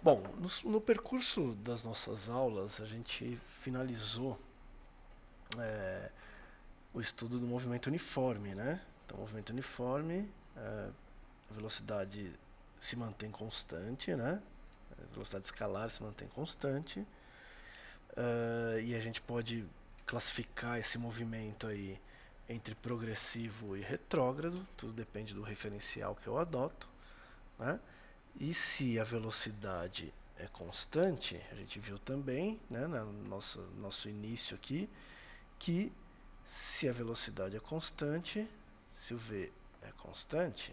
Bom, no percurso das nossas aulas, a gente finalizou o estudo do movimento uniforme, né? Então, o movimento uniforme, a velocidade se mantém constante, né? A velocidade escalar se mantém constante. E a gente pode classificar esse movimento aí entre progressivo e retrógrado, tudo depende do referencial que eu adoto, né? E se a velocidade é constante, a gente viu também, né, no nosso início aqui, que se a velocidade é constante, se o v é constante,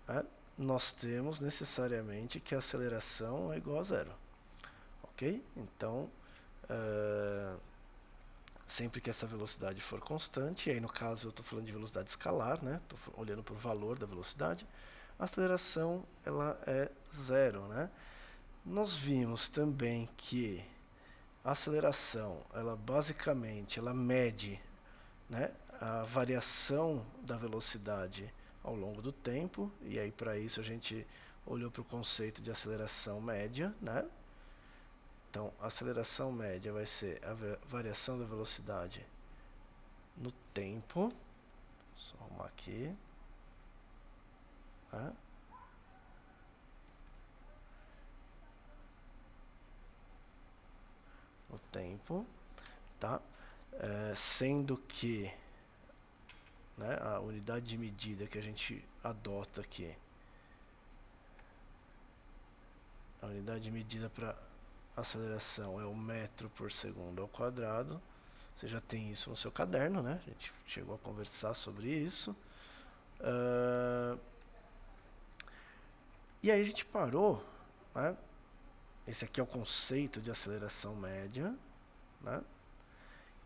né, nós temos necessariamente que a aceleração é igual a zero. Ok? Então, sempre que essa velocidade for constante, e aí no caso eu estou falando de velocidade escalar, né? Estou olhando para o valor da velocidade, a aceleração ela é zero, né? Nós vimos também que a aceleração, ela basicamente, ela mede, né, a variação da velocidade ao longo do tempo, e aí para isso a gente olhou para o conceito de aceleração média, né? Então, a aceleração média vai ser a variação da velocidade no tempo. Só arrumar aqui. Né? No tempo. Tá? Sendo que, né, a unidade de medida que a gente adota aqui, a unidade de medida para aceleração é o metro por segundo ao quadrado. Você já tem isso no seu caderno, né? A gente chegou a conversar sobre isso. E aí a gente parou, né? Esse aqui é o conceito de aceleração média, né?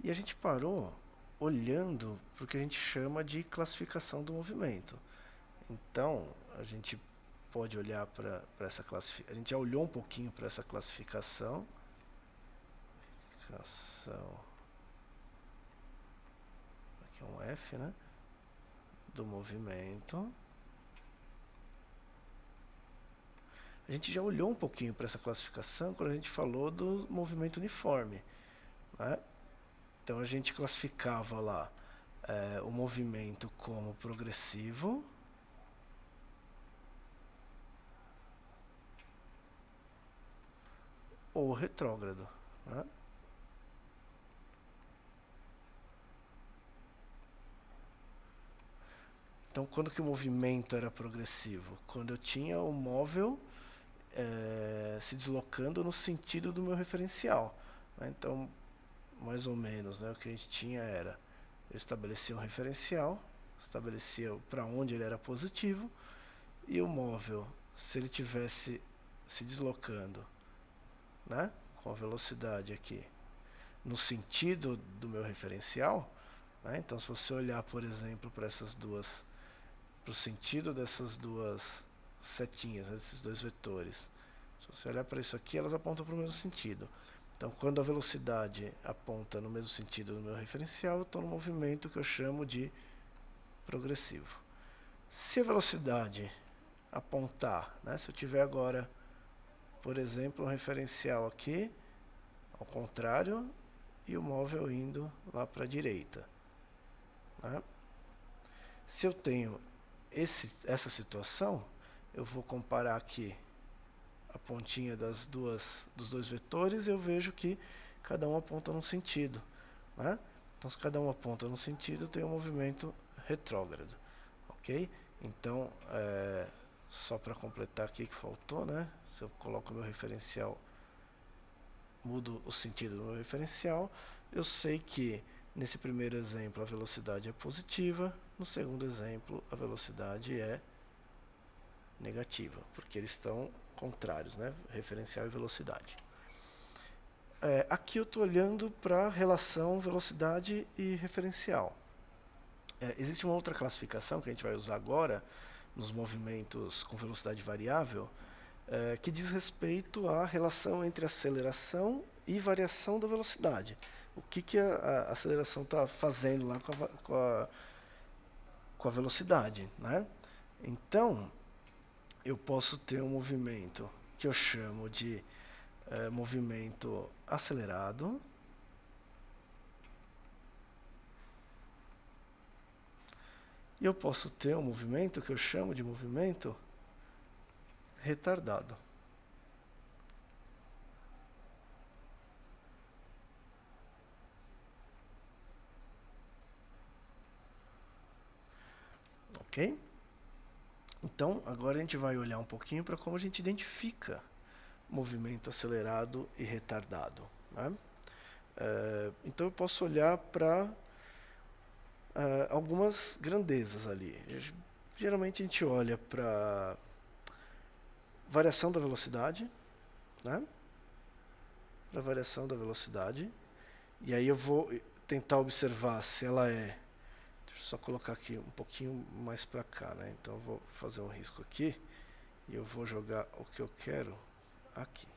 E a gente parou olhando para o que a gente chama de classificação do movimento. Então, a gente pode olhar para essa classificação. A gente já olhou um pouquinho para essa classificação. Aqui é um F, né? Do movimento. A gente já olhou um pouquinho para essa classificação quando a gente falou do movimento uniforme, né? Então a gente classificava lá o movimento como progressivo ou retrógrado, né? Então, quando que o movimento era progressivo? Quando eu tinha o móvel se deslocando no sentido do meu referencial, né? Então, mais ou menos, né, o que a gente tinha era, eu estabelecia um referencial, estabelecia para onde ele era positivo, e o móvel, se ele tivesse se deslocando, né, com a velocidade aqui, no sentido do meu referencial, né, então se você olhar, por exemplo, para essas duas, para o sentido dessas duas setinhas, né, desses dois vetores, se você olhar para isso aqui, elas apontam para o mesmo sentido. Então, quando a velocidade aponta no mesmo sentido do meu referencial, eu estou no movimento que eu chamo de progressivo. Se a velocidade apontar, né, se eu tiver agora, por exemplo, um referencial aqui, ao contrário, e o móvel indo lá para a direita, né? Se eu tenho essa situação, eu vou comparar aqui a pontinha dos dois vetores e eu vejo que cada um aponta num sentido, né? Então, se cada um aponta num sentido, tem um movimento retrógrado, ok? Então, só para completar aqui que faltou, né? Se eu coloco o meu referencial, mudo o sentido do meu referencial, eu sei que nesse primeiro exemplo a velocidade é positiva, no segundo exemplo a velocidade é negativa, porque eles estão contrários, né? Referencial e velocidade. Aqui eu estou olhando para a relação velocidade e referencial. Existe uma outra classificação que a gente vai usar agora nos movimentos com velocidade variável, que diz respeito à relação entre aceleração e variação da velocidade. O que a aceleração está fazendo lá com a velocidade, né? Então, eu posso ter um movimento que eu chamo de movimento acelerado. E eu posso ter um movimento que eu chamo de movimento retardado. Ok? Então, agora a gente vai olhar um pouquinho para como a gente identifica movimento acelerado e retardado. Né? Então, eu posso olhar para algumas grandezas ali. Geralmente a gente olha para variação da velocidade, né? Para variação da velocidade. E aí eu vou tentar observar se ela é. Deixa eu só colocar aqui um pouquinho mais para cá, né? Então eu vou fazer um risco aqui e eu vou jogar o que eu quero aqui.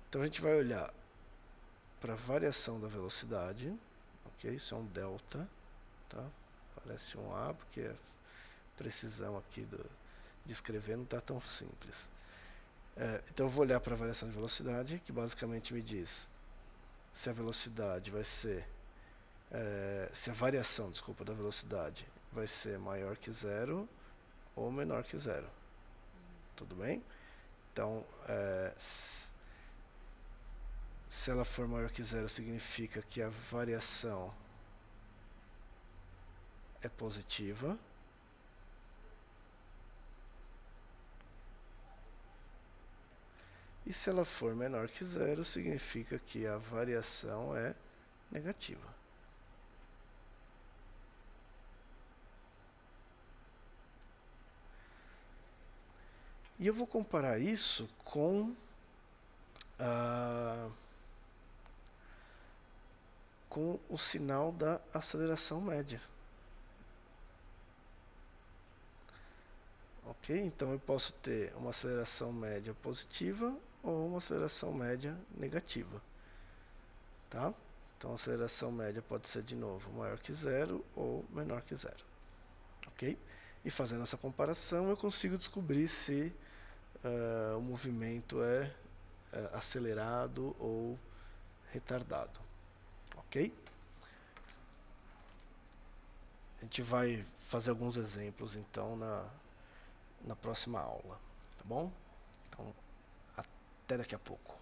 Então a gente vai olhar para variação da velocidade, ok? Isso é um delta, tá? Parece um A porque a precisão aqui de escrever não está tão simples. Então eu vou olhar para a variação de velocidade, que basicamente me diz se a velocidade vai ser, se a variação, desculpa, da velocidade vai ser maior que zero ou menor que zero. Tudo bem? Então, se ela for maior que zero, significa que a variação é positiva. E se ela for menor que zero, significa que a variação é negativa. E eu vou comparar isso com o sinal da aceleração média. Ok? Então eu posso ter uma aceleração média positiva ou uma aceleração média negativa. Tá? Então a aceleração média pode ser de novo maior que zero ou menor que zero. Ok? E fazendo essa comparação eu consigo descobrir se o movimento é acelerado ou retardado. Ok? A gente vai fazer alguns exemplos então na próxima aula. Tá bom? Então, até daqui a pouco.